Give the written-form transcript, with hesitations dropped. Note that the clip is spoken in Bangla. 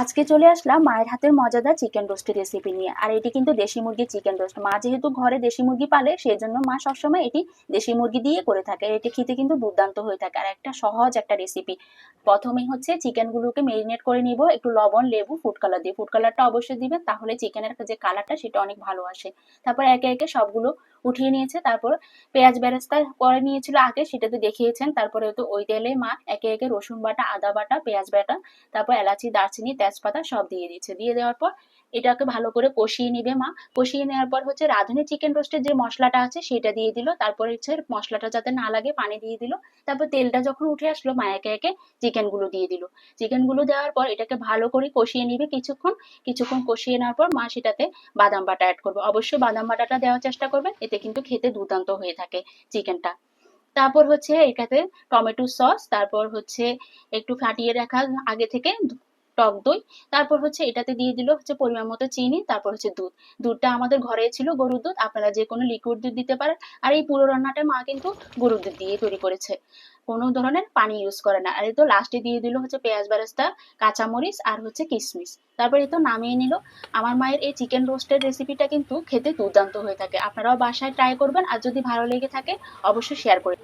আজকে চলে আসলাম মায়ের হাতের মজাদার চিকেন রোস্টের রেসিপি নিয়ে। আর এটি কিন্তু দেশি মুরগির চিকেন রোস্ট। মা যেহেতু ঘরে দেশি মুরগি পালে, সেই জন্য মা সবসময় এটি দেশি মুরগি দিয়ে করে থাকে। এটি খেতে কিন্তু দুর্দান্ত হয়ে থাকে, আর একটা সহজ একটা রেসিপি। প্রথমেই হচ্ছে চিকেনগুলোকে মেরিনেট করে নিব একটু লবণ, লেবু, ফুড কালার দিয়ে। ফুড কালারটা অবশ্যই দিবেন, তাহলে চিকেনের যে কালারটা সেটা অনেক ভালো আসে। তারপর একে একে সবগুলো উঠিয়ে নিয়েছে। তারপর পেঁয়াজ বেরেস্তা করে নিয়েছিল আগে, সেটাতে দেখিয়েছেন। তারপরে তো ওই তেলে মা একে একে রসুন বাটা, আদা বাটা, পেঁয়াজ বাটা, তারপর এলাচি, দারচিনি, তেজপাতা সব দিয়ে দিচ্ছে। দিয়ে দেওয়ার পর এটাকে ভালো করে কষিয়ে নিবে মা। কষিয়ে নেওয়ার পর হচ্ছে রাঁধুনি চিকেন রোস্টের যে মশলাটা আছে সেটা দিয়ে দিল। তারপর হচ্ছে মশলাটা যাতে না লাগে পানি দিয়ে দিল। তারপর তেলটা যখন উঠে আসলো, মা একে একে চিকেনগুলো দিয়ে দিল। চিকেনগুলো দেওয়ার পর এটাকে ভালো করে কষিয়ে নিবে কিছুক্ষণ। কিছুক্ষণ কষিয়ে নেওয়ার পর মা সেটাতে বাদাম বাটা অ্যাড করবে। অবশ্যই বাদাম বাটাটা দেওয়ার চেষ্টা করবেন, এতে কিন্তু খেতে দুর্দান্ত হয়ে থাকে চিকেনটা। তারপর হচ্ছে এটাতে টমেটো সস, তারপর হচ্ছে একটু ফাটিয়ে রাখা আগে থেকে টক দই, তারপর হচ্ছে এটাতে দিয়ে দিল হচ্ছে পরিমাণ মতো চিনি, তারপর হচ্ছে দুধ। দুধটা আমাদের ঘরে ছিল গরুর দুধ, আপনারা যে কোনো লিকুইড দুধ দিতে পারেন। আর এই পুরো রান্নাটা মা কিন্তু গরুর দুধ দিয়ে তৈরি করেছে, কোনো ধরনের পানি ইউজ করে না। আর এই তো লাস্টে দিয়ে দিল হচ্ছে পেঁয়াজ বেরেস্তা, কাঁচামরিচ আর হচ্ছে কিশমিশ। তারপর এই তো নামিয়ে নিল। আমার মায়ের এই চিকেন রোস্টের রেসিপিটা কিন্তু খেতে দুর্দান্ত হয়ে থাকে। আপনারাও বাসায় ট্রাই করবেন, আর যদি ভালো লেগে থাকে অবশ্যই শেয়ার করে